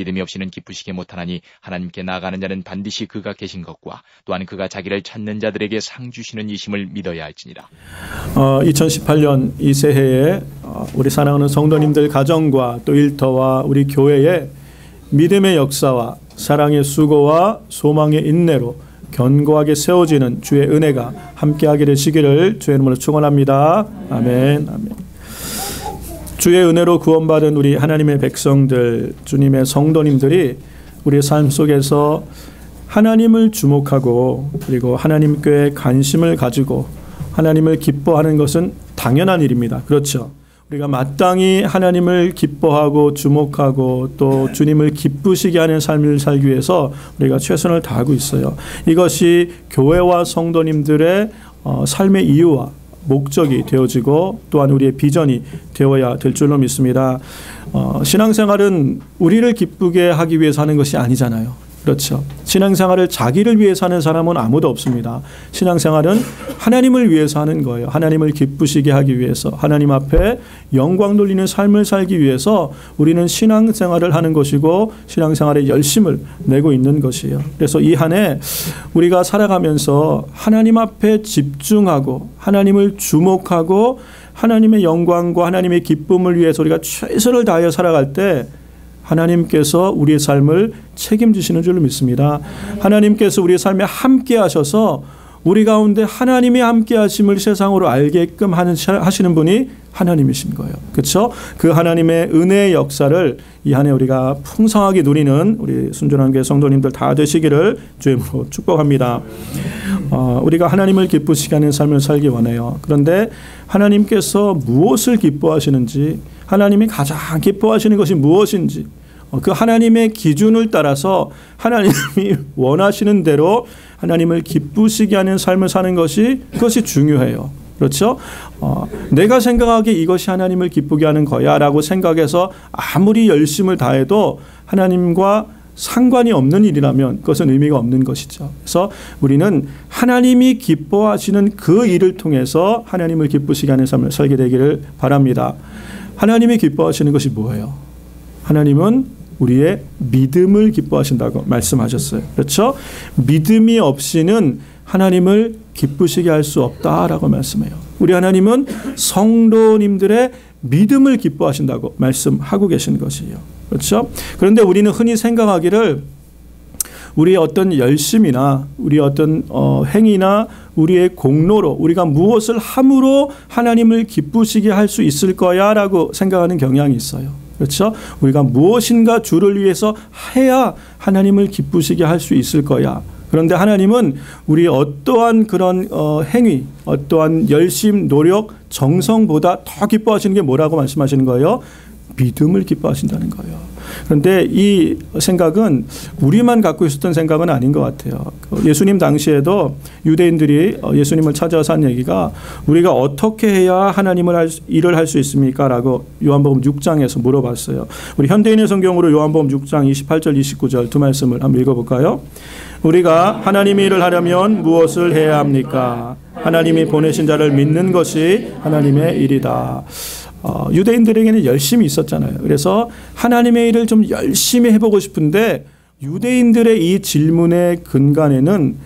믿음이 없이는 기쁘시게 못하나니 하나님께 나아가는 자는 반드시 그가 계신 것과 또한 그가 자기를 찾는 자들에게 상 주시는 이심을 믿어야 할지니라. 2018년 이 새해에 우리 사랑하는 성도님들 가정과 또 일터와 우리 교회에 믿음의 역사와 사랑의 수고와 소망의 인내로 견고하게 세워지는 주의 은혜가 함께하게 되시기를 주의 이름으로 축원합니다. 아멘. 아멘. 주의 은혜로 구원받은 우리 하나님의 백성들, 주님의 성도님들이 우리의 삶 속에서 하나님을 주목하고 그리고 하나님께 관심을 가지고 하나님을 기뻐하는 것은 당연한 일입니다. 그렇죠. 우리가 마땅히 하나님을 기뻐하고 주목하고 또 주님을 기쁘시게 하는 삶을 살기 위해서 우리가 최선을 다하고 있어요. 이것이 교회와 성도님들의 삶의 이유와 목적이 되어지고 또한 우리의 비전이 되어야 될 줄로 믿습니다. 신앙생활은 우리를 기쁘게 하기 위해서 하는 것이 아니잖아요. 그렇죠. 신앙생활을 자기를 위해서 하는 사람은 아무도 없습니다. 신앙생활은 하나님을 위해서 하는 거예요. 하나님을 기쁘시게 하기 위해서, 하나님 앞에 영광 돌리는 삶을 살기 위해서 우리는 신앙생활을 하는 것이고 신앙생활에 열심을 내고 있는 것이에요. 그래서 이 한 해 우리가 살아가면서 하나님 앞에 집중하고 하나님을 주목하고 하나님의 영광과 하나님의 기쁨을 위해서 우리가 최선을 다하여 살아갈 때 하나님께서 우리의 삶을 책임지시는 줄로 믿습니다. 하나님께서 우리의 삶에 함께 하셔서 우리 가운데 하나님이 함께 하심을 세상으로 알게끔 하시는 분이 하나님이신 거예요. 그렇죠? 그 하나님의 은혜의 역사를 이 한 해 우리가 풍성하게 누리는 우리 순전한 교회 성도님들 다 되시기를 주의 이름으로 축복합니다. 우리가 하나님을 기쁘시게 하는 삶을 살기 원해요. 그런데 하나님께서 무엇을 기뻐하시는지, 하나님이 가장 기뻐하시는 것이 무엇인지, 그 하나님의 기준을 따라서 하나님이 원하시는 대로 하나님을 기쁘시게 하는 삶을 사는 것이, 그것이 중요해요. 그렇죠? 내가 생각하기에 이것이 하나님을 기쁘게 하는 거야 라고 생각해서 아무리 열심을 다해도 하나님과 상관이 없는 일이라면 그것은 의미가 없는 것이죠. 그래서 우리는 하나님이 기뻐하시는 그 일을 통해서 하나님을 기쁘시게 하는 삶을 살게 되기를 바랍니다. 하나님이 기뻐하시는 것이 뭐예요? 하나님은 우리의 믿음을 기뻐하신다고 말씀하셨어요. 그렇죠? 믿음이 없이는 하나님을 기쁘시게 할 수 없다라고 말씀해요. 우리 하나님은 성도님들의 믿음을 기뻐하신다고 말씀하고 계신 것이에요. 그렇죠? 그런데 우리는 흔히 생각하기를 우리의 어떤 열심이나 우리의 어떤 행위나 우리의 공로로 우리가 무엇을 함으로 하나님을 기쁘시게 할 수 있을 거야 라고 생각하는 경향이 있어요. 그렇죠? 우리가 무엇인가 주를 위해서 해야 하나님을 기쁘시게 할 수 있을 거야. 그런데 하나님은 우리의 어떠한 그런 행위, 어떠한 열심, 노력, 정성보다 더 기뻐하시는 게 뭐라고 말씀하시는 거예요? 믿음을 기뻐하신다는 거예요. 그런데 이 생각은 우리만 갖고 있었던 생각은 아닌 것 같아요. 예수님 당시에도 유대인들이 예수님을 찾아와서 한 얘기가 우리가 어떻게 해야 하나님을 일을 할 수 있습니까? 라고 요한복음 6장에서 물어봤어요. 우리 현대인의 성경으로 요한복음 6장 28절 29절 두 말씀을 한번 읽어볼까요? 우리가 하나님의 일을 하려면 무엇을 해야 합니까? 하나님이 보내신 자를 믿는 것이 하나님의 일이다. 유대인들에게는 열심이 있었잖아요. 그래서 하나님의 일을 좀 열심히 해보고 싶은데 유대인들의 이 질문의 근간에는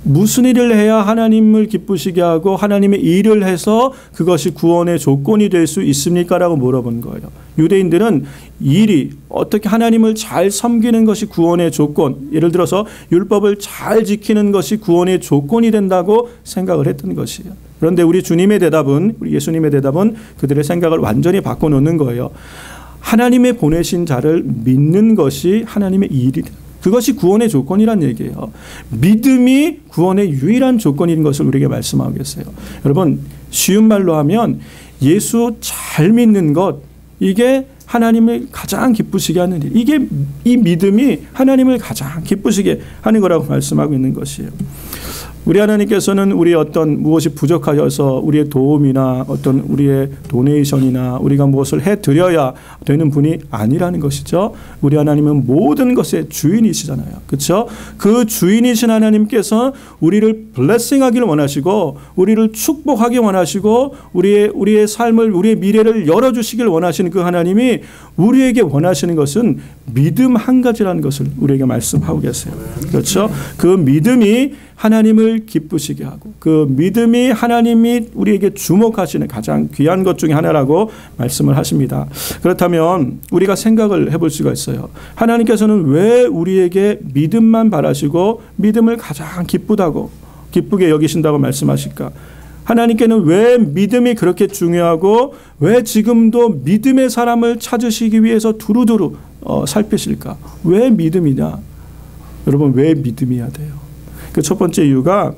무슨 일을 해야 하나님을 기쁘시게 하고 하나님의 일을 해서 그것이 구원의 조건이 될 수 있습니까? 라고 물어본 거예요. 유대인들은 일이 어떻게 하나님을 잘 섬기는 것이 구원의 조건, 예를 들어서 율법을 잘 지키는 것이 구원의 조건이 된다고 생각을 했던 것이에요. 그런데 우리 주님의 대답은, 우리 예수님의 대답은 그들의 생각을 완전히 바꿔놓는 거예요. 하나님의 보내신 자를 믿는 것이 하나님의 일이다. 그것이 구원의 조건이란 얘기예요. 믿음이 구원의 유일한 조건인 것을 우리에게 말씀하고 계세요. 여러분, 쉬운 말로 하면 예수 잘 믿는 것, 이게 하나님을 가장 기쁘시게 하는 일, 이게 이 믿음이 하나님을 가장 기쁘시게 하는 거라고 말씀하고 있는 것이에요. 우리 하나님께서는 우리 어떤 무엇이 부족하여서 우리의 도움이나 어떤 우리의 도네이션이나 우리가 무엇을 해드려야 되는 분이 아니라는 것이죠. 우리 하나님은 모든 것의 주인이시잖아요. 그렇죠? 그 주인이신 하나님께서 우리를 블레싱하기를 원하시고 우리를 축복하기 원하시고 우리의 삶을 우리의 미래를 열어주시길 원하시는 그 하나님이 우리에게 원하시는 것은 믿음 한 가지라는 것을 우리에게 말씀하고 계세요. 그렇죠? 그 믿음이 하나님을 기쁘시게 하고 그 믿음이 하나님이 우리에게 주목하시는 가장 귀한 것 중에 하나라고 말씀을 하십니다. 그렇다면 우리가 생각을 해볼 수가 있어요. 하나님께서는 왜 우리에게 믿음만 바라시고 믿음을 가장 기쁘게 여기신다고 말씀하실까? 하나님께는 왜 믿음이 그렇게 중요하고 왜 지금도 믿음의 사람을 찾으시기 위해서 두루두루 살피실까? 왜 믿음이냐? 여러분, 왜 믿음이야 돼요? 그 첫 번째 이유가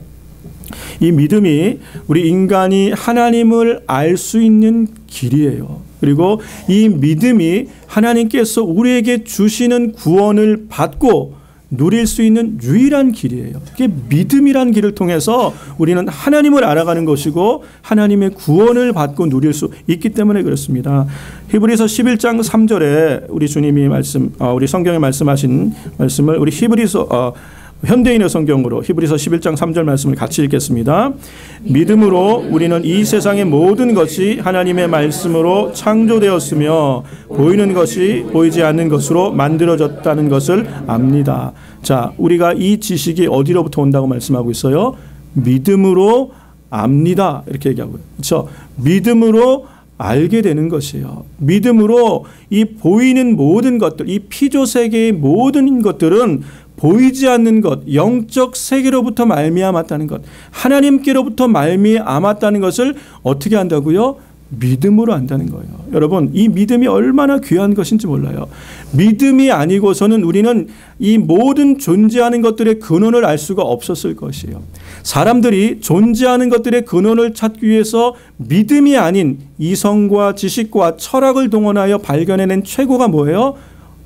이 믿음이 우리 인간이 하나님을 알 수 있는 길이에요. 그리고 이 믿음이 하나님께서 우리에게 주시는 구원을 받고 누릴 수 있는 유일한 길이에요. 그게 믿음이란 길을 통해서 우리는 하나님을 알아가는 것이고 하나님의 구원을 받고 누릴 수 있기 때문에 그렇습니다. 히브리서 11장 3절에 우리 주님이 우리 성경에 말씀하신 말씀을 우리 히브리서 현대인의 성경으로 히브리서 11장 3절 말씀을 같이 읽겠습니다. 믿음으로 우리는 이 세상의 모든 것이 하나님의 말씀으로 창조되었으며 보이는 것이 보이지 않는 것으로 만들어졌다는 것을 압니다. 자, 우리가 이 지식이 어디로부터 온다고 말씀하고 있어요? 믿음으로 압니다. 이렇게 얘기하고요. 그렇죠? 믿음으로 알게 되는 것이에요. 믿음으로 이 보이는 모든 것들, 이 피조 세계의 모든 것들은 보이지 않는 것, 영적 세계로부터 말미암았다는 것, 하나님께로부터 말미암았다는 것을 어떻게 한다고요? 믿음으로 안다는 거예요. 여러분, 이 믿음이 얼마나 귀한 것인지 몰라요. 믿음이 아니고서는 우리는 이 모든 존재하는 것들의 근원을 알 수가 없었을 것이에요. 사람들이 존재하는 것들의 근원을 찾기 위해서 믿음이 아닌 이성과 지식과 철학을 동원하여 발견해낸 최고가 뭐예요?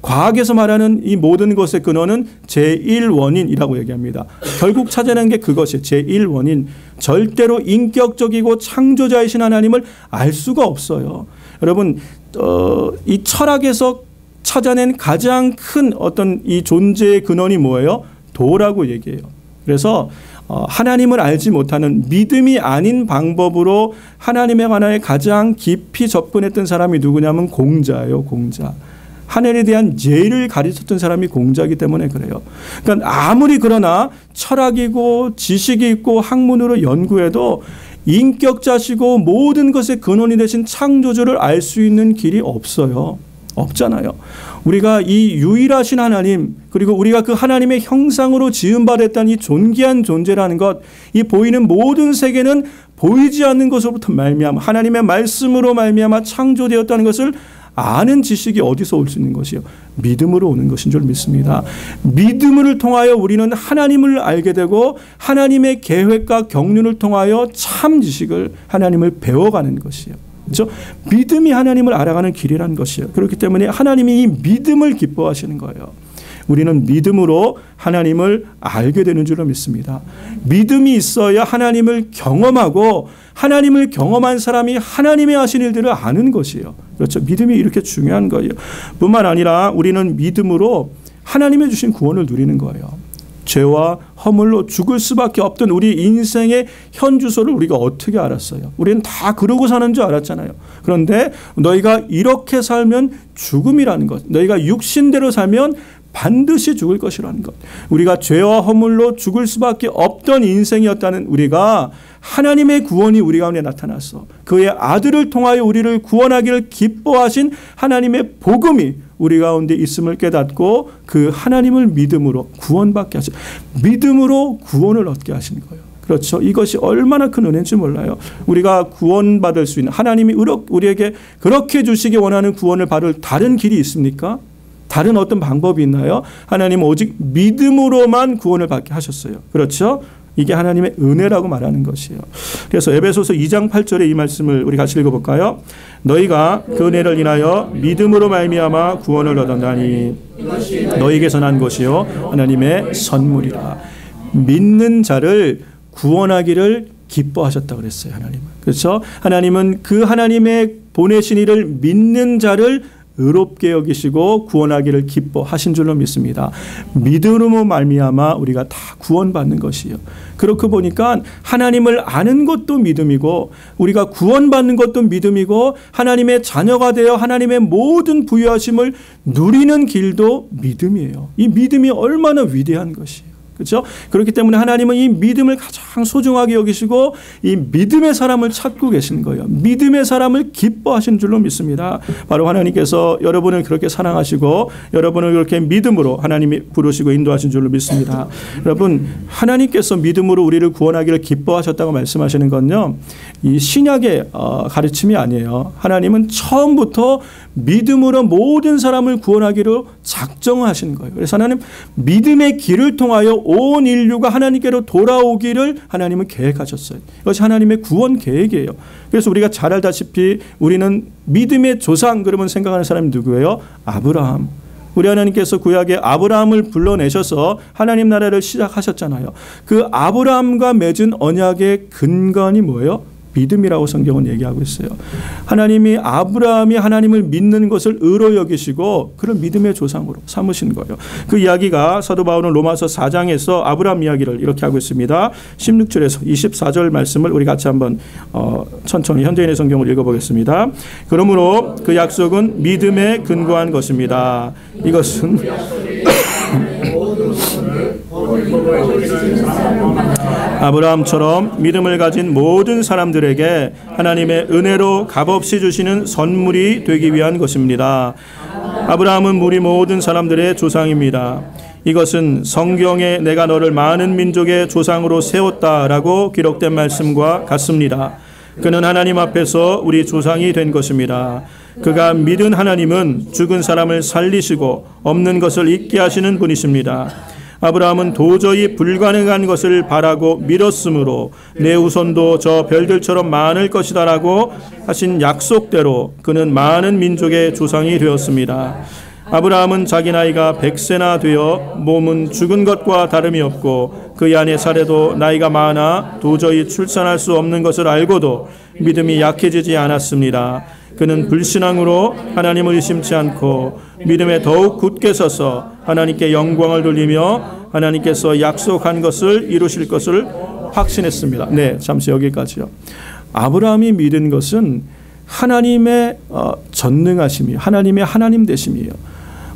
과학에서 말하는 이 모든 것의 근원은 제1원인이라고 얘기합니다. 결국 찾아낸 게 그것이에요. 제1원인. 절대로 인격적이고 창조자이신 하나님을 알 수가 없어요. 여러분, 이 철학에서 찾아낸 가장 큰 어떤 이 존재의 근원이 뭐예요? 도라고 얘기해요. 그래서 하나님을 알지 못하는 믿음이 아닌 방법으로 하나님에 관하여 가장 깊이 접근했던 사람이 누구냐면 공자예요. 공자. 하늘에 대한 예를 가르쳤던 사람이 공자이기 때문에 그래요. 그러니까 아무리 그러나 철학이고 지식이 있고 학문으로 연구해도 인격자시고 모든 것의 근원이 되신 창조주를 알 수 있는 길이 없어요. 없잖아요. 우리가 이 유일하신 하나님, 그리고 우리가 그 하나님의 형상으로 지음받았다는 이 존귀한 존재라는 것, 이 보이는 모든 세계는 보이지 않는 것으로부터 말미암아 하나님의 말씀으로 말미암아 창조되었다는 것을 아는 지식이 어디서 올 수 있는 것이요? 믿음으로 오는 것인 줄 믿습니다. 믿음을 통하여 우리는 하나님을 알게 되고 하나님의 계획과 경륜을 통하여 참 지식을 하나님을 배워가는 것이요. 그렇죠? 믿음이 하나님을 알아가는 길이라는 것이요. 그렇기 때문에 하나님이 이 믿음을 기뻐하시는 거예요. 우리는 믿음으로 하나님을 알게 되는 줄로 믿습니다. 믿음이 있어야 하나님을 경험하고 하나님을 경험한 사람이 하나님의 하신 일들을 아는 것이에요. 그렇죠? 믿음이 이렇게 중요한 거예요. 뿐만 아니라 우리는 믿음으로 하나님의 주신 구원을 누리는 거예요. 죄와 허물로 죽을 수밖에 없던 우리 인생의 현 주소를 우리가 어떻게 알았어요? 우리는 다 그러고 사는 줄 알았잖아요. 그런데 너희가 이렇게 살면 죽음이라는 것, 너희가 육신대로 살면 반드시 죽을 것이라는 것. 우리가 죄와 허물로 죽을 수밖에 없던 인생이었다는 우리가 하나님의 구원이 우리 가운데 나타났어. 그의 아들을 통하여 우리를 구원하기를 기뻐하신 하나님의 복음이 우리 가운데 있음을 깨닫고 그 하나님을 믿음으로 구원받게 하시고 믿음으로 구원을 얻게 하신 거예요. 그렇죠. 이것이 얼마나 큰 은혜인지 몰라요. 우리가 구원받을 수 있는 하나님이 우리에게 그렇게 주시기 원하는 구원을 받을 다른 길이 있습니까? 다른 어떤 방법이 있나요? 하나님은 오직 믿음으로만 구원을 받게 하셨어요. 그렇죠? 이게 하나님의 은혜라고 말하는 것이에요. 그래서 에베소서 2장 8절에 이 말씀을 우리 같이 읽어볼까요? 너희가 그 은혜를 인하여 믿음으로 말미암아 구원을 얻었나니 너희에게서 난 것이요 하나님의 선물이라. 믿는 자를 구원하기를 기뻐하셨다고 그랬어요. 하나님은. 그렇죠? 하나님은 그 하나님의 보내신 이를 믿는 자를 의롭게 여기시고 구원하기를 기뻐하신 줄로 믿습니다. 믿음으로 말미암아 우리가 다 구원받는 것이요. 그렇게 보니까 하나님을 아는 것도 믿음이고 우리가 구원받는 것도 믿음이고 하나님의 자녀가 되어 하나님의 모든 부유하심을 누리는 길도 믿음이에요. 이 믿음이 얼마나 위대한 것이에요. 그렇죠? 그렇기 때문에 하나님은 이 믿음을 가장 소중하게 여기시고 이 믿음의 사람을 찾고 계신 거예요. 믿음의 사람을 기뻐하신 줄로 믿습니다. 바로 하나님께서 여러분을 그렇게 사랑하시고 여러분을 그렇게 믿음으로 하나님이 부르시고 인도하신 줄로 믿습니다. 여러분, 하나님께서 믿음으로 우리를 구원하기를 기뻐하셨다고 말씀하시는 건요, 이 신약의 가르침이 아니에요. 하나님은 처음부터 믿음으로 모든 사람을 구원하기로 작정하신 거예요. 그래서 하나님 믿음의 길을 통하여 온 인류가 하나님께로 돌아오기를 하나님은 계획하셨어요. 이것이 하나님의 구원 계획이에요. 그래서 우리가 잘 알다시피 우리는 믿음의 조상 그러면 생각하는 사람이 누구예요? 아브라함. 우리 하나님께서 구약에 아브라함을 불러내셔서 하나님 나라를 시작하셨잖아요. 그 아브라함과 맺은 언약의 근간이 뭐예요? 믿음이라고 성경은 얘기하고 있어요. 하나님이 아브라함이 하나님을 믿는 것을 의로 여기시고 그런 믿음의 조상으로 삼으신 거예요. 그 이야기가 사도 바울은 로마서 4장에서 아브라함 이야기를 이렇게 하고 있습니다. 16절에서 24절 말씀을 우리 같이 한번 천천히 현대인의 성경을 읽어보겠습니다. 그러므로 그 약속은 믿음에 근거한 것입니다. 이것은 아브라함처럼 믿음을 가진 모든 사람들에게 하나님의 은혜로 값없이 주시는 선물이 되기 위한 것입니다. 아브라함은 우리 모든 사람들의 조상입니다. 이것은 성경에 내가 너를 많은 민족의 조상으로 세웠다라고 기록된 말씀과 같습니다. 그는 하나님 앞에서 우리 조상이 된 것입니다. 그가 믿은 하나님은 죽은 사람을 살리시고 없는 것을 있게 하시는 분이십니다. 아브라함은 도저히 불가능한 것을 바라고 믿었으므로 내 후손도 저 별들처럼 많을 것이다라고 하신 약속대로 그는 많은 민족의 조상이 되었습니다. 아브라함은 자기 나이가 100세나 되어 몸은 죽은 것과 다름이 없고 그의 아내 사레도 나이가 많아 도저히 출산할 수 없는 것을 알고도 믿음이 약해지지 않았습니다. 그는 불신앙으로 하나님을 의심치 않고 믿음에 더욱 굳게 서서 하나님께 영광을 돌리며 하나님께서 약속한 것을 이루실 것을 확신했습니다. 네, 잠시 여기까지요. 아브라함이 믿은 것은 하나님의 전능하심이에요. 하나님의 하나님 되심이에요.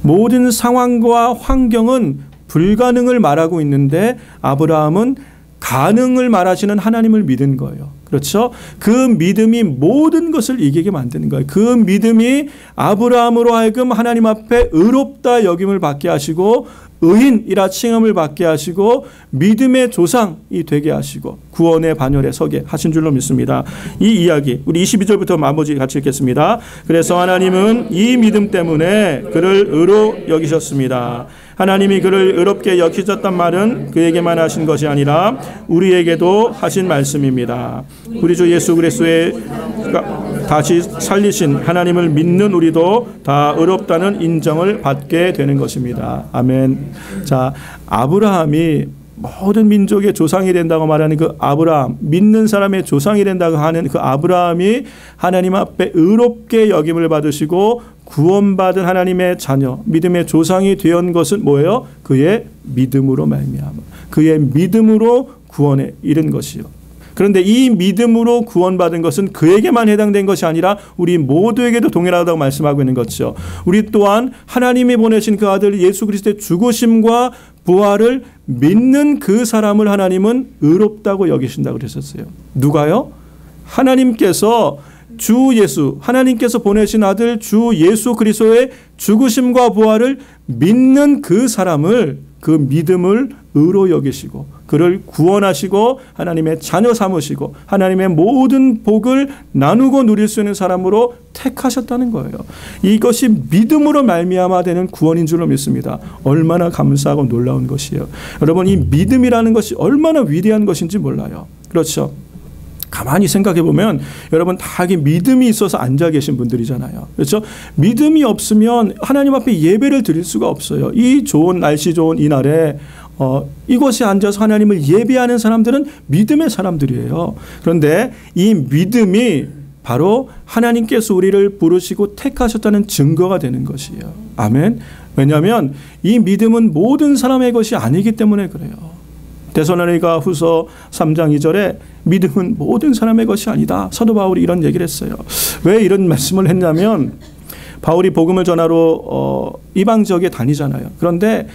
모든 상황과 환경은 불가능을 말하고 있는데 아브라함은 가능을 말하시는 하나님을 믿은 거예요. 그렇죠? 그 믿음이 모든 것을 이기게 만드는 거예요. 그 믿음이 아브라함으로 하여금 하나님 앞에 의롭다 여김을 받게 하시고 의인이라 칭함을 받게 하시고 믿음의 조상이 되게 하시고 구원의 반열에 서게 하신 줄로 믿습니다. 이 이야기 우리 22절부터 나머지 같이 읽겠습니다. 그래서 하나님은 이 믿음 때문에 그를 의로 여기셨습니다. 하나님이 그를 의롭게 여기셨단 말은 그에게만 하신 것이 아니라 우리에게도 하신 말씀입니다. 우리 주 예수 그리스도의 다시 살리신 하나님을 믿는 우리도 다 의롭다는 인정을 받게 되는 것입니다. 아멘. 자, 아브라함이 모든 민족의 조상이 된다고 말하는 그 아브라함, 믿는 사람의 조상이 된다고 하는 그 아브라함이 하나님 앞에 의롭게 여김을 받으시고 구원받은 하나님의 자녀, 믿음의 조상이 된 것은 뭐예요? 그의 믿음으로 말미암아. 그의 믿음으로 구원에 이른 것이요. 그런데 이 믿음으로 구원받은 것은 그에게만 해당된 것이 아니라 우리 모두에게도 동일하다고 말씀하고 있는 것이죠. 우리 또한 하나님이 보내신 그 아들 예수 그리스도의 죽으심과 부활을 믿는 그 사람을 하나님은 의롭다고 여기신다고 그러셨어요. 누가요? 하나님께서 주 예수, 하나님께서 보내신 아들 주 예수 그리스도의 죽으심과 부활을 믿는 그 사람을, 그 믿음을 의로 여기시고 그를 구원하시고 하나님의 자녀 삼으시고 하나님의 모든 복을 나누고 누릴 수 있는 사람으로 택하셨다는 거예요. 이것이 믿음으로 말미암아 되는 구원인 줄로 믿습니다. 얼마나 감사하고 놀라운 것이에요. 여러분, 이 믿음이라는 것이 얼마나 위대한 것인지 몰라요. 그렇죠? 가만히 생각해 보면 여러분 다 믿음이 있어서 앉아 계신 분들이잖아요. 그렇죠? 믿음이 없으면 하나님 앞에 예배를 드릴 수가 없어요. 이 좋은 날씨 좋은 이날에 이곳에 앉아서 하나님을 예배하는 사람들은 믿음의 사람들이에요. 그런데 이 믿음이 바로 하나님께서 우리를 부르시고 택하셨다는 증거가 되는 것이에요. 아멘. 왜냐하면 이 믿음은 모든 사람의 것이 아니기 때문에 그래요. 데살로니가 후서 3장 2절에 믿음은 모든 사람의 것이 아니다. 사도 바울이 이런 얘기를 했어요. 왜 이런 말씀을 했냐면 바울이 복음을 전하러 이방 지역에 다니잖아요. 그런데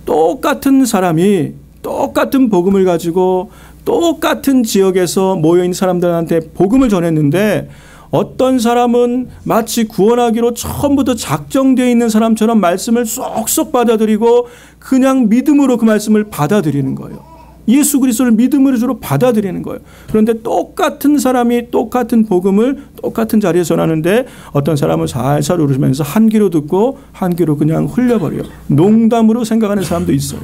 똑같은 사람이 똑같은 복음을 가지고 똑같은 지역에서 모여있는 사람들한테 복음을 전했는데 어떤 사람은 마치 구원하기로 처음부터 작정되어 있는 사람처럼 말씀을 쏙쏙 받아들이고 그냥 믿음으로 그 말씀을 받아들이는 거예요. 예수 그리스도를 믿음으로 주로 받아들이는 거예요. 그런데 똑같은 사람이 똑같은 복음을 똑같은 자리에 전하는데 어떤 사람은 살살 울으면서 한 귀로 듣고 한 귀로 그냥 흘려버려요. 농담으로 생각하는 사람도 있어요.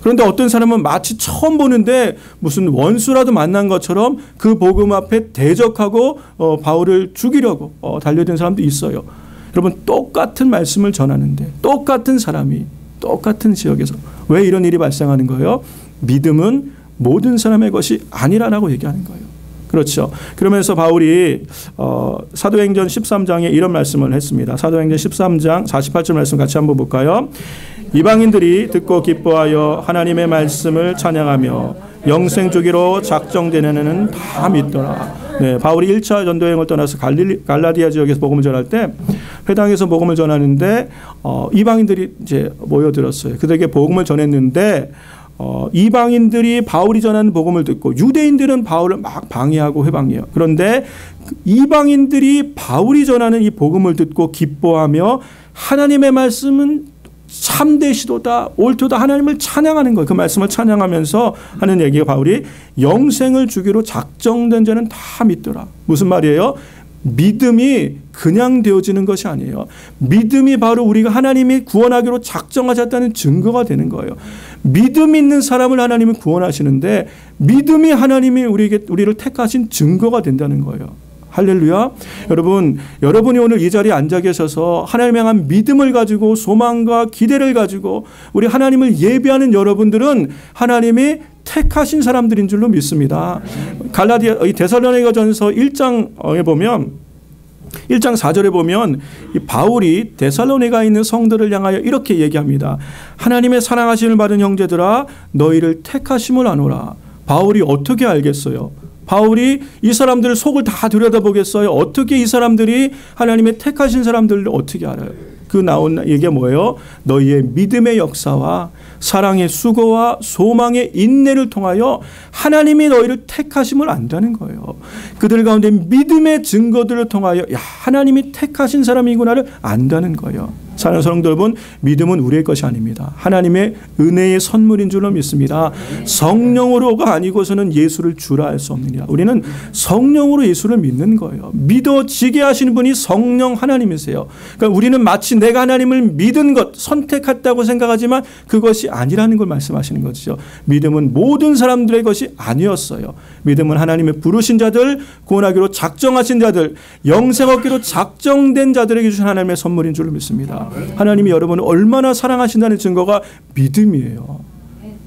그런데 어떤 사람은 마치 처음 보는데 무슨 원수라도 만난 것처럼 그 복음 앞에 대적하고 바울을 죽이려고 달려든 사람도 있어요. 여러분 똑같은 말씀을 전하는데 똑같은 사람이 똑같은 지역에서 왜 이런 일이 발생하는 거예요? 믿음은 모든 사람의 것이 아니라라고 얘기하는 거예요. 그렇죠. 그러면서 바울이 사도행전 13장에 이런 말씀을 했습니다. 사도행전 13장 48절 말씀 같이 한번 볼까요? 이방인들이 듣고 기뻐하여 하나님의 말씀을 찬양하며 영생 주기로 작정되는 애는 다 믿더라. 네, 바울이 1차 전도여행을 떠나서 갈라디아 지역에서 복음을 전할 때 회당에서 복음을 전하는데 이방인들이 이제 모여들었어요. 그들에게 복음을 전했는데 이방인들이 바울이 전하는 복음을 듣고 유대인들은 바울을 막 방해하고 회방해요. 그런데 이방인들이 바울이 전하는 이 복음을 듣고 기뻐하며 하나님의 말씀은 참되시도다 옳도다 하나님을 찬양하는 거예요. 그 말씀을 찬양하면서 하는 얘기가 바울이 영생을 주기로 작정된 자는 다 믿더라. 무슨 말이에요? 믿음이 그냥 되어지는 것이 아니에요. 믿음이 바로 우리가 하나님이 구원하기로 작정하셨다는 증거가 되는 거예요. 믿음 있는 사람을 하나님이 구원하시는데 믿음이 하나님이 우리를 택하신 증거가 된다는 거예요. 할렐루야. 여러분이 오늘 이 자리에 앉아 계셔서 하나님을 향한 믿음을 가지고 소망과 기대를 가지고 우리 하나님을 예배하는 여러분들은 하나님이 택하신 사람들인 줄로 믿습니다. 데살로니가전서 1장에 보면 1장 4절에 보면 이 바울이 데살로니가에 있는 성도를 향하여 이렇게 얘기합니다. 하나님의 사랑하심을 받은 형제들아 너희를 택하심을 아노라. 바울이 어떻게 알겠어요? 바울이 이 사람들 속을 다 들여다보겠어요? 어떻게 이 사람들이 하나님의 택하신 사람들을 어떻게 알아요? 그 나온 얘기가 뭐예요? 너희의 믿음의 역사와 사랑의 수고와 소망의 인내를 통하여 하나님이 너희를 택하심을 안다는 거예요. 그들 가운데 믿음의 증거들을 통하여 하나님이 택하신 사람이구나를 안다는 거예요. 사랑하는 성도 여러분, 믿음은 우리의 것이 아닙니다. 하나님의 은혜의 선물인 줄로 믿습니다. 성령으로가 아니고서는 예수를 주라 할 수 없느니라. 우리는 성령으로 예수를 믿는 거예요. 믿어지게 하시는 분이 성령 하나님이세요. 그러니까 우리는 마치 내가 하나님을 믿은 것, 선택했다고 생각하지만 그것이 아니라는 걸 말씀하시는 거죠. 믿음은 모든 사람들의 것이 아니었어요. 믿음은 하나님의 부르신 자들, 구원하기로 작정하신 자들, 영생 얻기로 작정된 자들에게 주신 하나님의 선물인 줄로 믿습니다. 하나님이 여러분을 얼마나 사랑하신다는 증거가 믿음이에요.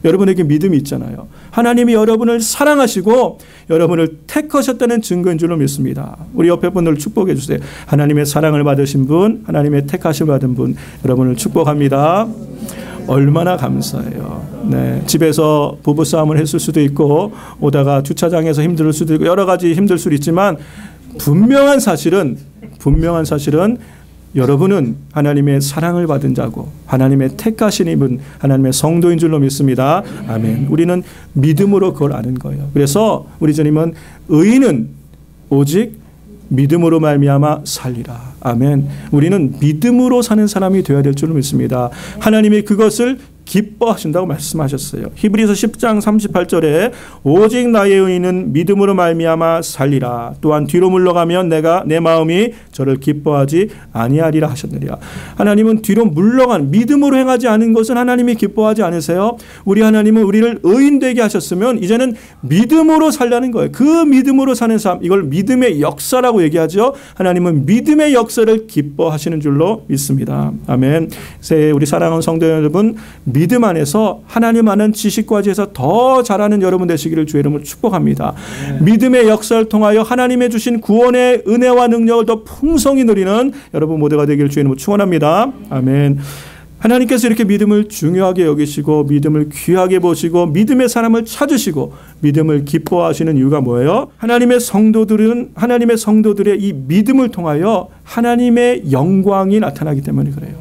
여러분에게 믿음이 있잖아요. 하나님이 여러분을 사랑하시고 여러분을 택하셨다는 증거인 줄로 믿습니다. 우리 옆에 분들 축복해 주세요. 하나님의 사랑을 받으신 분, 하나님의 택하심을 받은 분, 여러분을 축복합니다. 얼마나 감사해요. 네, 집에서 부부싸움을 했을 수도 있고 오다가 주차장에서 힘들 수도 있고 여러 가지 힘들 수도 있지만 분명한 사실은 여러분은 하나님의 사랑을 받은 자고 하나님의 택하신 이분 하나님의 성도인 줄로 믿습니다. 아멘. 우리는 믿음으로 그걸 아는 거예요. 그래서 우리 주님은 의인은 오직 믿음으로 말미암아 살리라. 아멘. 우리는 믿음으로 사는 사람이 되어야 될 줄로 믿습니다. 하나님이 그것을 기뻐하신다고 말씀하셨어요. 히브리서 10장 38절에 오직 나의 의인은 믿음으로 말미암아 살리라. 또한 뒤로 물러가면 내 마음이 저를 기뻐하지 아니하리라 하셨느니라. 하나님은 뒤로 물러간 믿음으로 행하지 않은 것은 하나님이 기뻐하지 않으세요. 우리 하나님은 우리를 의인 되게 하셨으면 이제는 믿음으로 살라는 거예요. 그 믿음으로 사는 삶, 이걸 믿음의 역사라고 얘기하죠. 하나님은 믿음의 역사를 기뻐하시는 줄로 믿습니다. 아멘. 우리 사랑하는 성도 여러분, 믿음 안에서 하나님 아는 지식과 지혜에서 더 잘하는 여러분 되시기를 주의 이름으로 축복합니다. 믿음의 역사를 통하여 하나님의 주신 구원의 은혜와 능력을 더 풍성히 누리는 여러분 모두가 되기를 주의 이름으로 축원합니다. 아멘. 하나님께서 이렇게 믿음을 중요하게 여기시고 믿음을 귀하게 보시고 믿음의 사람을 찾으시고 믿음을 기뻐하시는 이유가 뭐예요? 하나님의 성도들의 이 믿음을 통하여 하나님의 영광이 나타나기 때문에 그래요.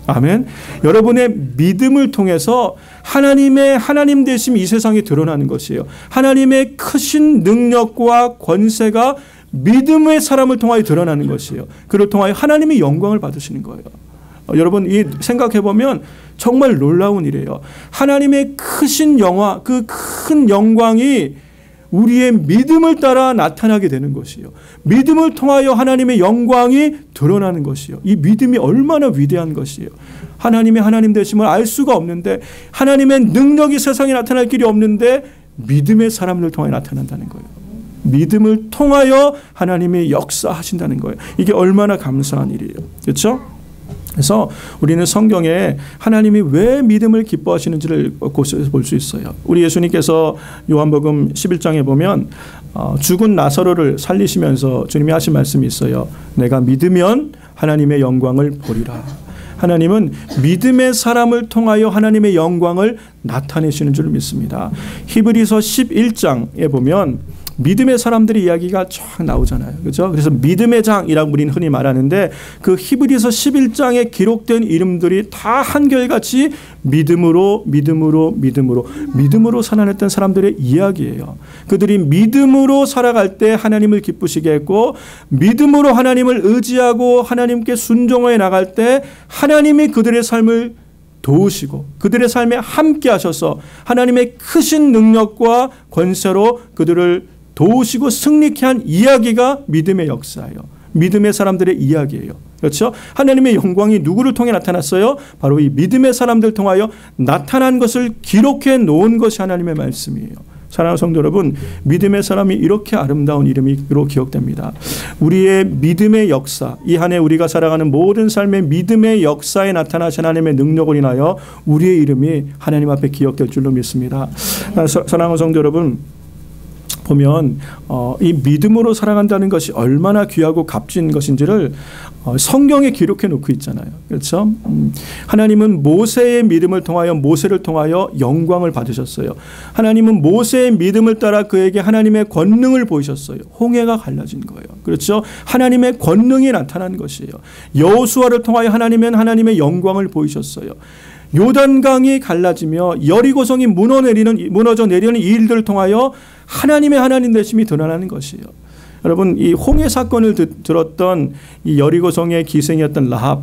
아멘. 여러분의 믿음을 통해서 하나님의 하나님 되심이 이 세상에 드러나는 것이에요. 하나님의 크신 능력과 권세가 믿음의 사람을 통하여 드러나는 것이에요. 그를 통하여 하나님의 영광을 받으시는 거예요. 여러분 이 생각해 보면 정말 놀라운 일이에요. 하나님의 크신 영화, 그 큰 영광이 우리의 믿음을 따라 나타나게 되는 것이요. 믿음을 통하여 하나님의 영광이 드러나는 것이요. 이 믿음이 얼마나 위대한 것이에요. 하나님의 하나님 되심을 알 수가 없는데 하나님의 능력이 세상에 나타날 길이 없는데 믿음의 사람들 통하여 나타난다는 거예요. 믿음을 통하여 하나님이 역사하신다는 거예요. 이게 얼마나 감사한 일이에요. 그렇죠? 그래서 우리는 성경에 하나님이 왜 믿음을 기뻐하시는지를 곳에서 볼 수 있어요. 우리 예수님께서 요한복음 11장에 보면 죽은 나사로를 살리시면서 주님이 하신 말씀이 있어요. 내가 믿으면 하나님의 영광을 보리라. 하나님은 믿음의 사람을 통하여 하나님의 영광을 나타내시는 줄 믿습니다. 히브리서 11장에 보면 믿음의 사람들의 이야기가 쫙 나오잖아요. 그렇죠? 그래서 믿음의 장이라고 우리는 흔히 말하는데 그 히브리서 11장에 기록된 이름들이 다 한결같이 믿음으로 살아냈던 사람들의 이야기예요. 그들이 믿음으로 살아갈 때 하나님을 기쁘시게 했고 믿음으로 하나님을 의지하고 하나님께 순종해 나갈 때 하나님이 그들의 삶을 도우시고 그들의 삶에 함께 하셔서 하나님의 크신 능력과 권세로 그들을 도우시고 승리케 한 이야기가 믿음의 역사예요. 믿음의 사람들의 이야기예요. 그렇죠? 하나님의 영광이 누구를 통해 나타났어요? 바로 이 믿음의 사람들 통하여 나타난 것을 기록해 놓은 것이 하나님의 말씀이에요. 사랑하는 성도 여러분, 믿음의 사람이 이렇게 아름다운 이름으로 기억됩니다. 우리의 믿음의 역사, 이 한 해 우리가 살아가는 모든 삶의 믿음의 역사에 나타나신 하나님의 능력을 인하여 우리의 이름이 하나님 앞에 기억될 줄로 믿습니다. 사랑하는 성도 여러분, 보면 이 믿음으로 살아간다는 것이 얼마나 귀하고 값진 것인지를 성경에 기록해 놓고 있잖아요. 그렇죠? 하나님은 모세의 믿음을 통하여 모세를 통하여 영광을 받으셨어요. 하나님은 모세의 믿음을 따라 그에게 하나님의 권능을 보이셨어요. 홍해가 갈라진 거예요. 그렇죠? 하나님의 권능이 나타난 것이에요. 여호수아를 통하여 하나님은 하나님의 영광을 보이셨어요. 요단강이 갈라지며 여리고성이 무너져 내리는 이 일들을 통하여 하나님의 하나님 되심이 드러나는 것이에요. 여러분 이 홍해 사건을 들었던 이 여리고성의 기생이었던 라합,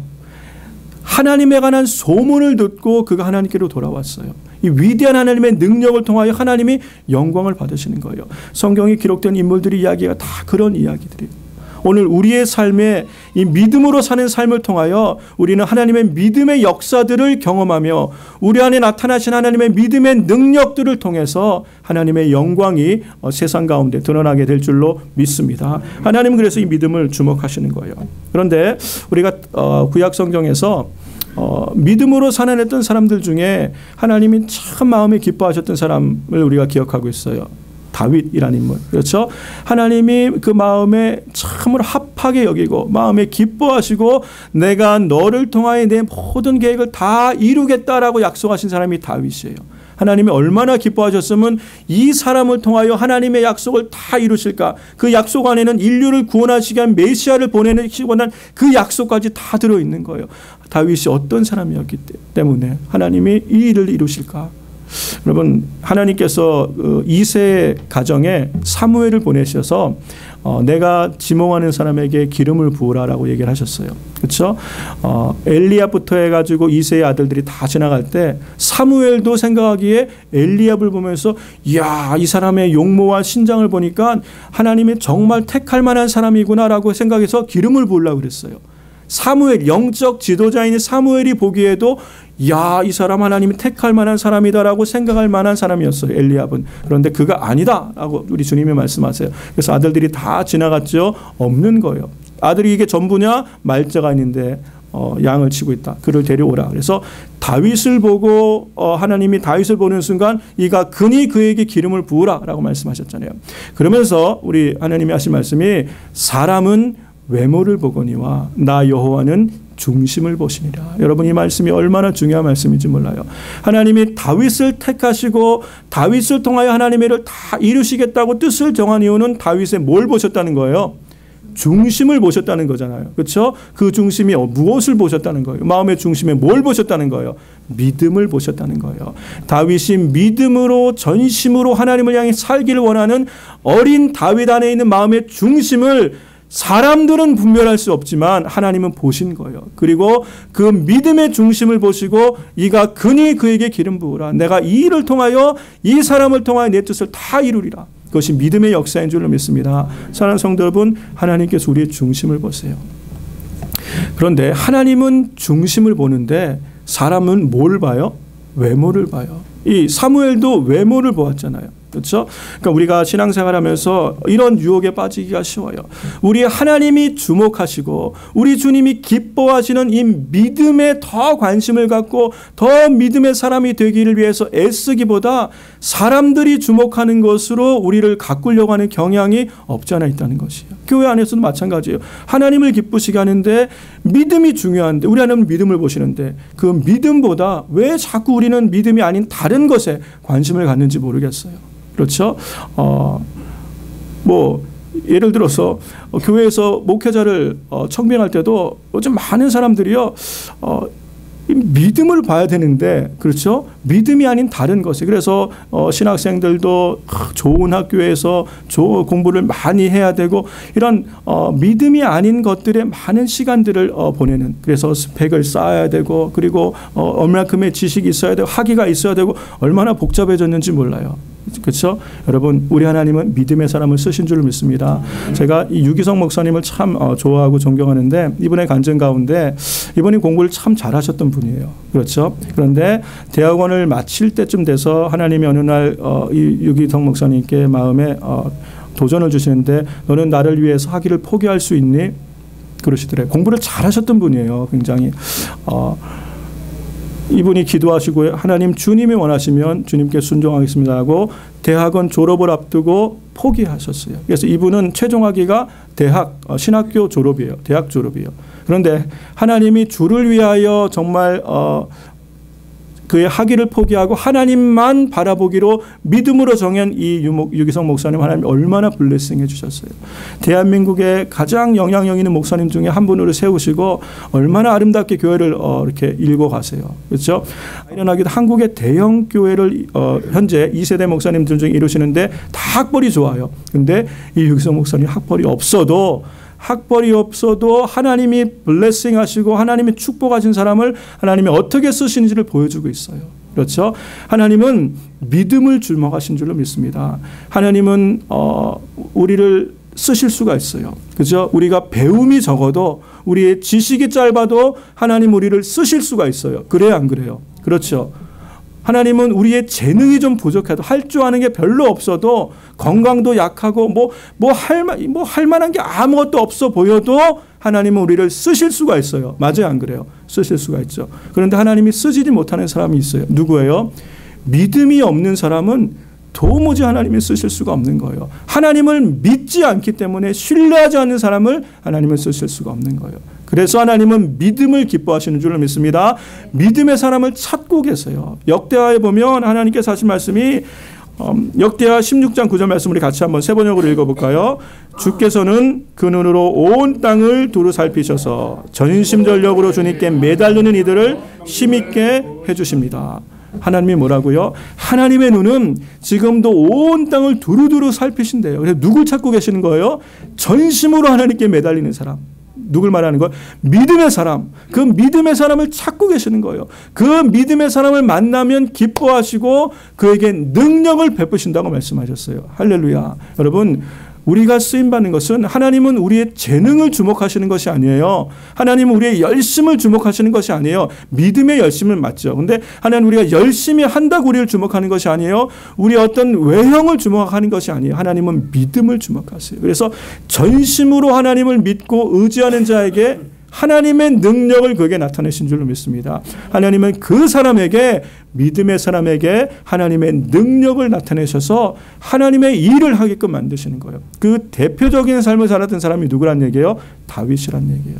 하나님에 관한 소문을 듣고 그가 하나님께로 돌아왔어요. 이 위대한 하나님의 능력을 통하여 하나님이 영광을 받으시는 거예요. 성경에 기록된 인물들의 이야기가 다 그런 이야기들이에요. 오늘 우리의 삶에 이 믿음으로 사는 삶을 통하여 우리는 하나님의 믿음의 역사들을 경험하며 우리 안에 나타나신 하나님의 믿음의 능력들을 통해서 하나님의 영광이 세상 가운데 드러나게 될 줄로 믿습니다. 하나님은 그래서 이 믿음을 주목하시는 거예요. 그런데 우리가 구약 성경에서 믿음으로 살아냈던 사람들 중에 하나님이 참 마음에 기뻐하셨던 사람을 우리가 기억하고 있어요. 다윗이라는 인물. 그렇죠? 하나님이 그 마음에 참으로 합하게 여기고 마음에 기뻐하시고 내가 너를 통하여 내 모든 계획을 다 이루겠다라고 약속하신 사람이 다윗이에요. 하나님이 얼마나 기뻐하셨으면 이 사람을 통하여 하나님의 약속을 다 이루실까? 그 약속 안에는 인류를 구원하시기 위한 메시아를 보내시기 원한 그 약속까지 다 들어있는 거예요. 다윗이 어떤 사람이었기 때문에 하나님이 이 일을 이루실까? 여러분 하나님께서 이세 가정에 사무엘을 보내셔서 내가 지몽하는 사람에게 기름을 부으라라고 얘기를 하셨어요. 그렇죠? 엘리압부터 해가지고 이세의 아들들이 다 지나갈 때 사무엘도 생각하기에 엘리압을 보면서 이야 이 사람의 용모와 신장을 보니까 하나님이 정말 택할 만한 사람이구나라고 생각해서 기름을 부으려고 그랬어요. 사무엘, 영적 지도자인 사무엘이 보기에도 야, 이 사람 하나님이 택할 만한 사람이다라고 생각할 만한 사람이었어요. 엘리압은. 그런데 그가 아니다라고 우리 주님이 말씀하세요. 그래서 아들들이 다 지나갔죠. 없는 거예요. 아들이 이게 전부냐? 말자가 아닌데 양을 치고 있다. 그를 데려오라. 그래서 다윗을 보고 하나님이 다윗을 보는 순간 이가 그니 그에게 기름을 부으라라고 말씀하셨잖아요. 그러면서 우리 하나님이 하신 말씀이 사람은 외모를 보거니와 나 여호와는 중심을 보시니라. 여러분 이 말씀이 얼마나 중요한 말씀인지 몰라요. 하나님이 다윗을 택하시고 다윗을 통하여 하나님의 일을 다 이루시겠다고 뜻을 정한 이유는 다윗의 뭘 보셨다는 거예요? 중심을 보셨다는 거잖아요. 그렇죠? 그 중심이 무엇을 보셨다는 거예요? 마음의 중심에 뭘 보셨다는 거예요? 믿음을 보셨다는 거예요. 다윗이 믿음으로 전심으로 하나님을 향해 살기를 원하는 어린 다윗 안에 있는 마음의 중심을 사람들은 분별할 수 없지만 하나님은 보신 거예요. 그리고 그 믿음의 중심을 보시고 이가 그니 그에게 기름 부으라. 내가 이 일을 통하여 이 사람을 통하여 내 뜻을 다 이루리라. 그것이 믿음의 역사인 줄로 믿습니다. 사랑하는 성도 여러분, 하나님께서 우리의 중심을 보세요. 그런데 하나님은 중심을 보는데 사람은 뭘 봐요? 외모를 봐요. 이 사무엘도 외모를 보았잖아요. 그렇죠? 그러니까 우리가 신앙생활하면서 이런 유혹에 빠지기가 쉬워요. 우리 하나님이 주목하시고 우리 주님이 기뻐하시는 이 믿음에 더 관심을 갖고 더 믿음의 사람이 되기를 위해서 애쓰기보다 사람들이 주목하는 것으로 우리를 가꾸려고 하는 경향이 없지 않아 있다는 것이에요. 교회 안에서도 마찬가지예요. 하나님을 기쁘시게 하는데 믿음이 중요한데 우리 하나님은 믿음을 보시는데 그 믿음보다 왜 자꾸 우리는 믿음이 아닌 다른 것에 관심을 갖는지 모르겠어요. 그렇죠? 예를 들어서 교회에서 목회자를 청빙할 때도 요즘 많은 사람들이요, 믿음을 봐야 되는데, 그렇죠? 믿음이 아닌 다른 것에. 그래서 신학생들도 좋은 학교에서 공부를 많이 해야 되고 이런 믿음이 아닌 것들에 많은 시간들을 보내는. 그래서 스펙을 쌓아야 되고 그리고 얼마큼의 지식이 있어야 되고 학위가 있어야 되고 얼마나 복잡해졌는지 몰라요. 그렇죠? 여러분 우리 하나님은 믿음의 사람을 쓰신 줄 믿습니다. 제가 이 유기성 목사님을 참 좋아하고 존경하는데 이분의 간증 가운데 이분이 공부를 참 잘하셨던 분이에요. 그렇죠? 그런데 대학원을 마칠 때쯤 돼서 하나님이 어느 날 이 유기성 목사님께 마음에 도전을 주시는데 너는 나를 위해서 학위를 포기할 수 있니? 그러시더래요. 공부를 잘하셨던 분이에요. 굉장히 이분이 기도하시고 하나님 주님이 원하시면 주님께 순종하겠습니다 하고 대학원 졸업을 앞두고 포기하셨어요. 그래서 이분은 최종 학위가 대학 신학교 졸업이에요. 대학 졸업이에요. 그런데 하나님이 주를 위하여 정말 그의 학위를 포기하고 하나님만 바라보기로 믿음으로 정한 이 유기성 목사님 하나님 얼마나 블레싱해 주셨어요. 대한민국의 가장 영향력 있는 목사님 중에 한 분으로 세우시고 얼마나 아름답게 교회를 이렇게 일궈 가세요. 그렇죠? 이런하기도 한국의 대형 교회를 현재 2세대 목사님들 중에 이루시는데 다 학벌이 좋아요. 그런데 이 유기성 목사님 학벌이 없어도 하나님이 블레싱 하시고 하나님이 축복하신 사람을 하나님이 어떻게 쓰시는지를 보여주고 있어요. 그렇죠? 하나님은 믿음을 주목하신 줄로 믿습니다. 하나님은 우리를 쓰실 수가 있어요. 그렇죠? 우리가 배움이 적어도 우리의 지식이 짧아도 하나님 우리를 쓰실 수가 있어요. 그래요, 안 그래요? 그렇죠? 하나님은 우리의 재능이 좀 부족해도 할 줄 아는 게 별로 없어도 건강도 약하고 할 만한 게 아무것도 없어 보여도 하나님은 우리를 쓰실 수가 있어요. 맞아요, 안 그래요? 쓰실 수가 있죠. 그런데 하나님이 쓰지도 못하는 사람이 있어요. 누구예요? 믿음이 없는 사람은 도무지 하나님이 쓰실 수가 없는 거예요. 하나님을 믿지 않기 때문에 신뢰하지 않는 사람을 하나님은 쓰실 수가 없는 거예요. 그래서 하나님은 믿음을 기뻐하시는 줄로 믿습니다. 믿음의 사람을 찾고 계세요. 역대하에 보면 하나님께서 하신 말씀이 역대하 16장 9절 말씀 우리 같이 한번 세 번역으로 읽어볼까요? 주께서는 그 눈으로 온 땅을 두루 살피셔서 전심전력으로 주님께 매달리는 이들을 힘있게 해주십니다. 하나님이 뭐라고요? 하나님의 눈은 지금도 온 땅을 두루두루 살피신대요. 그래서 누굴 찾고 계시는 거예요? 전심으로 하나님께 매달리는 사람. 누굴 말하는 거예요? 믿음의 사람. 그 믿음의 사람을 찾고 계시는 거예요. 그 믿음의 사람을 만나면 기뻐하시고 그에게 능력을 베푸신다고 말씀하셨어요. 할렐루야. 여러분 우리가 쓰임받는 것은 하나님은 우리의 재능을 주목하시는 것이 아니에요. 하나님은 우리의 열심을 주목하시는 것이 아니에요. 믿음의 열심은 맞죠. 그런데 하나님 우리가 열심히 한다고 우리를 주목하는 것이 아니에요. 우리의 어떤 외형을 주목하는 것이 아니에요. 하나님은 믿음을 주목하세요. 그래서 전심으로 하나님을 믿고 의지하는 자에게 하나님의 능력을 그에게 나타내신 줄로 믿습니다. 하나님은 그 사람에게, 믿음의 사람에게 하나님의 능력을 나타내셔서 하나님의 일을 하게끔 만드시는 거예요. 그 대표적인 삶을 살았던 사람이 누구란 얘기예요? 다윗이란 얘기예요.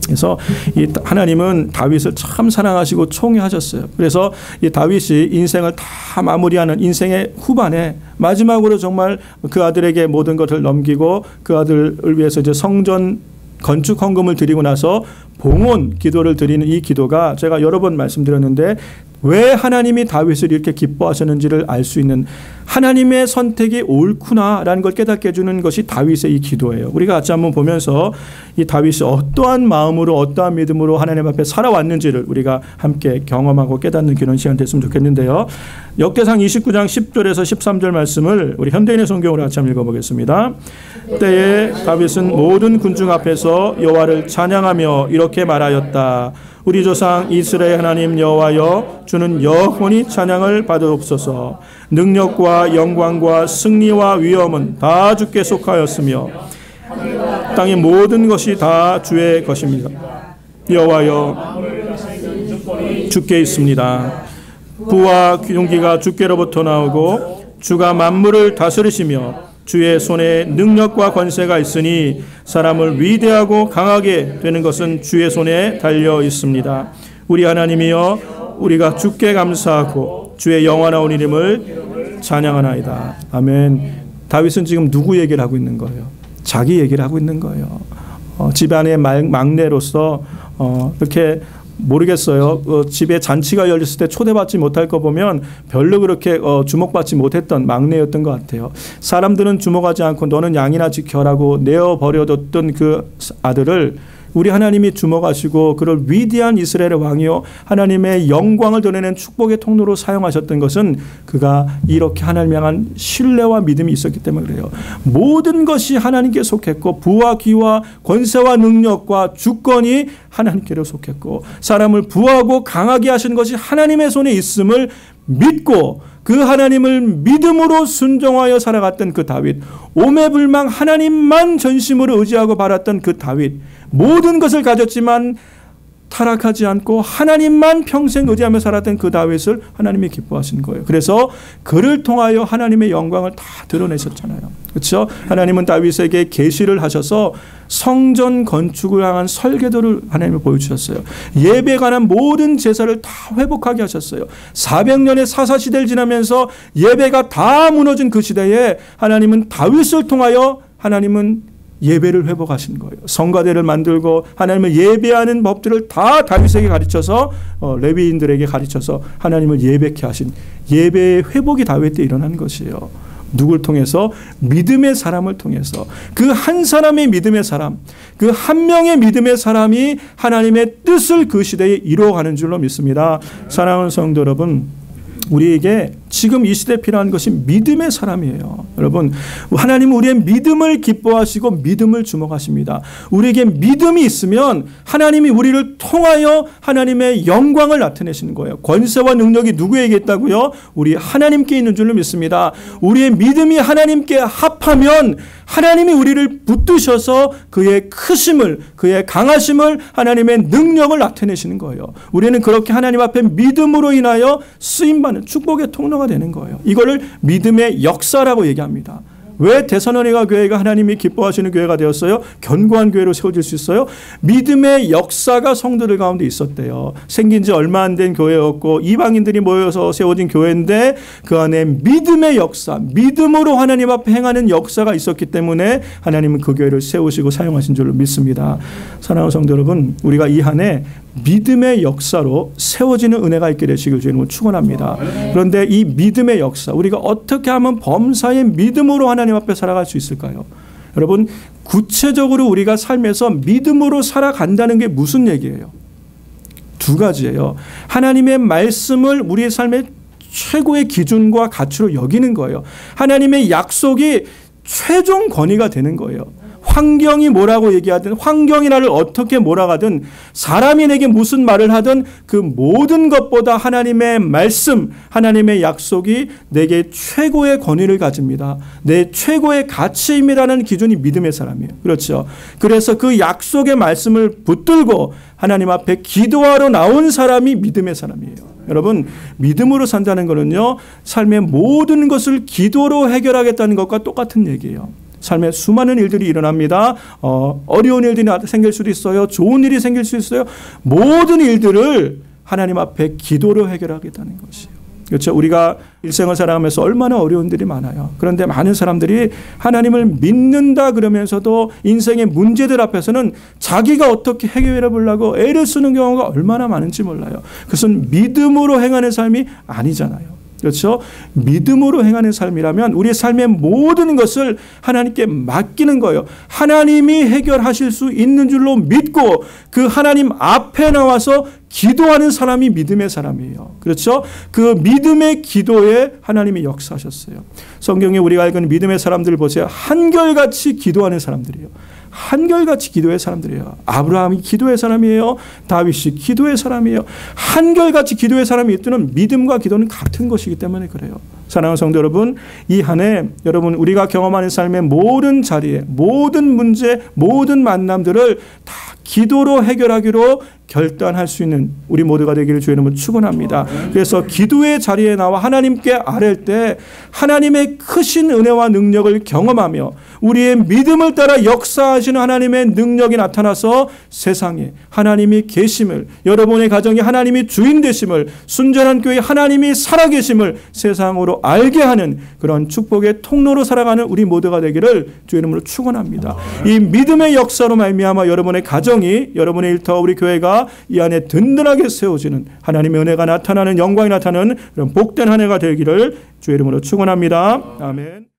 그래서 이 하나님은 다윗을 참 사랑하시고 총애하셨어요. 그래서 이 다윗이 인생을 다 마무리하는 인생의 후반에 마지막으로 정말 그 아들에게 모든 것을 넘기고 그 아들을 위해서 이제 성전 건축 헌금을 드리고 나서 봉헌 기도를 드리는 이 기도가 제가 여러 번 말씀드렸는데 왜 하나님이 다윗을 이렇게 기뻐하셨는지를 알 수 있는 하나님의 선택이 옳구나라는 걸 깨닫게 해주는 것이 다윗의 이 기도예요. 우리가 같이 한번 보면서 이 다윗이 어떠한 마음으로 어떠한 믿음으로 하나님 앞에 살아왔는지를 우리가 함께 경험하고 깨닫는 그런 시간 됐으면 좋겠는데요. 역대상 29장 10절에서 13절 말씀을 우리 현대인의 성경으로 같이 한번 읽어보겠습니다. 그때에 다윗은 모든 군중 앞에서 여호와를 찬양하며 이렇게 말하였다. 우리 조상 이스라엘 하나님 여호와여, 주는 영원히 찬양을 받으옵소서. 능력과 영광과 승리와 위엄은 다 주께 속하였으며 땅의 모든 것이 다 주의 것입니다. 여호와여, 주께 있습니다. 부와 용기가 주께로부터 나오고 주가 만물을 다스리시며 주의 손에 능력과 권세가 있으니 사람을 위대하고 강하게 되는 것은 주의 손에 달려 있습니다. 우리 하나님이여, 우리가 주께 감사하고 주의 영원한 이름을 찬양하나이다. 아멘. 다윗은 지금 누구 얘기를 하고 있는 거예요? 자기 얘기를 하고 있는 거예요. 집안의 막내로서 이렇게 모르겠어요. 집에 잔치가 열렸을 때 초대받지 못할 거 보면 별로 그렇게 주목받지 못했던 막내였던 것 같아요. 사람들은 주목하지 않고 너는 양이나 지켜라고 내어버려뒀던 그 아들을 우리 하나님이 주목하시고 그를 위대한 이스라엘의 왕이요 하나님의 영광을 드러내는 축복의 통로로 사용하셨던 것은 그가 이렇게 하나님을 향한 신뢰와 믿음이 있었기 때문에 그래요. 모든 것이 하나님께 속했고 부와 귀와 권세와 능력과 주권이 하나님께로 속했고 사람을 부하고 강하게 하시는 것이 하나님의 손에 있음을 믿고 그 하나님을 믿음으로 순종하여 살아갔던 그 다윗, 오매불망 하나님만 전심으로 의지하고 바랐던 그 다윗, 모든 것을 가졌지만 타락하지 않고 하나님만 평생 의지하며 살았던 그 다윗을 하나님이 기뻐하신 거예요. 그래서 그를 통하여 하나님의 영광을 다 드러내셨잖아요. 그렇죠? 하나님은 다윗에게 계시를 하셔서 성전 건축을 향한 설계도를 하나님이 보여주셨어요. 예배에 관한 모든 제사를 다 회복하게 하셨어요. 400년의 사사시대를 지나면서 예배가 다 무너진 그 시대에 하나님은 다윗을 통하여 하나님은 예배를 회복하신 거예요. 성가대를 만들고 하나님을 예배하는 법들을 다 다윗에게 가르쳐서 레위인들에게 가르쳐서 하나님을 예배케 하신 예배의 회복이 다윗 때 일어난 것이에요. 누굴 통해서? 믿음의 사람을 통해서. 그 한 사람의 믿음의 사람, 그 한 명의 믿음의 사람이 하나님의 뜻을 그 시대에 이루어가는 줄로 믿습니다. 사랑하는 성도 여러분, 우리에게 지금 이 시대에 필요한 것이 믿음의 사람이에요. 여러분, 하나님은 우리의 믿음을 기뻐하시고 믿음을 주목하십니다. 우리에게 믿음이 있으면 하나님이 우리를 통하여 하나님의 영광을 나타내시는 거예요. 권세와 능력이 누구에게 있다고요? 우리 하나님께 있는 줄로 믿습니다. 우리의 믿음이 하나님께 합하면 하나님이 우리를 붙드셔서 그의 크심을, 그의 강하심을, 하나님의 능력을 나타내시는 거예요. 우리는 그렇게 하나님 앞에 믿음으로 인하여 쓰임받는 축복의 통로가 되는 거예요. 이거를 믿음의 역사라고 얘기합니다. 왜 데살로니가 교회가 하나님이 기뻐하시는 교회가 되었어요? 견고한 교회로 세워질 수 있어요? 믿음의 역사가 성도들 가운데 있었대요. 생긴 지 얼마 안 된 교회였고 이방인들이 모여서 세워진 교회인데 그 안에 믿음의 역사, 믿음으로 하나님 앞에 행하는 역사가 있었기 때문에 하나님은 그 교회를 세우시고 사용하신 줄로 믿습니다. 사랑하는 성도 여러분, 우리가 이 한 해 믿음의 역사로 세워지는 은혜가 있게 되시길 주님은 축원합니다. 그런데 이 믿음의 역사, 우리가 어떻게 하면 범사의 믿음으로 하나님 앞에 살아갈 수 있을까요? 여러분, 구체적으로 우리가 삶에서 믿음으로 살아간다는 게 무슨 얘기예요? 두 가지예요. 하나님의 말씀을 우리의 삶의 최고의 기준과 가치로 여기는 거예요. 하나님의 약속이 최종 권위가 되는 거예요. 환경이 뭐라고 얘기하든, 환경이 나를 어떻게 몰아가든, 사람이 내게 무슨 말을 하든 그 모든 것보다 하나님의 말씀, 하나님의 약속이 내게 최고의 권위를 가집니다. 내 최고의 가치임이라는 기준이 믿음의 사람이에요. 그렇죠. 그래서 그 약속의 말씀을 붙들고 하나님 앞에 기도하러 나온 사람이 믿음의 사람이에요. 여러분, 믿음으로 산다는 것은요, 삶의 모든 것을 기도로 해결하겠다는 것과 똑같은 얘기예요. 삶에 수많은 일들이 일어납니다. 어려운 일들이 생길 수도 있어요. 좋은 일이 생길 수 있어요. 모든 일들을 하나님 앞에 기도로 해결하겠다는 것이에요. 그렇죠. 우리가 일생을 살아가면서 얼마나 어려운 일이 많아요. 그런데 많은 사람들이 하나님을 믿는다 그러면서도 인생의 문제들 앞에서는 자기가 어떻게 해결해 보려고 애를 쓰는 경우가 얼마나 많은지 몰라요. 그것은 믿음으로 행하는 삶이 아니잖아요. 그렇죠? 믿음으로 행하는 삶이라면 우리의 삶의 모든 것을 하나님께 맡기는 거예요. 하나님이 해결하실 수 있는 줄로 믿고 그 하나님 앞에 나와서 기도하는 사람이 믿음의 사람이에요. 그렇죠? 그 믿음의 기도에 하나님이 역사하셨어요. 성경에 우리가 알고 있는 믿음의 사람들을 보세요. 한결같이 기도하는 사람들이에요. 한결같이 기도의 사람들이에요. 아브라함이 기도의 사람이에요. 다윗이 기도의 사람이에요. 한결같이 기도의 사람이 있다는 믿음과 기도는 같은 것이기 때문에 그래요. 사랑하는 성도 여러분, 이 한 해 여러분 우리가 경험하는 삶의 모든 자리에, 모든 문제, 모든 만남들을 다 기도로 해결하기로 결단할 수 있는 우리 모두가 되기를 주의 이름으로 축원합니다. 그래서 기도의 자리에 나와 하나님께 아랠 때 하나님의 크신 은혜와 능력을 경험하며 우리의 믿음을 따라 역사하시는 하나님의 능력이 나타나서 세상에 하나님이 계심을, 여러분의 가정에 하나님이 주인 되심을, 순전한 교회에 하나님이 살아계심을 세상으로 알게 하는 그런 축복의 통로로 살아가는 우리 모두가 되기를 주의 이름으로 축원합니다. 이 믿음의 역사로 말미암아 여러분의 가정이, 여러분의 일터와 우리 교회가 이 안에 든든하게 세워지는 하나님의 은혜가 나타나는, 영광이 나타나는 그런 복된 한 해가 되기를 주의 이름으로 축원합니다. 아멘.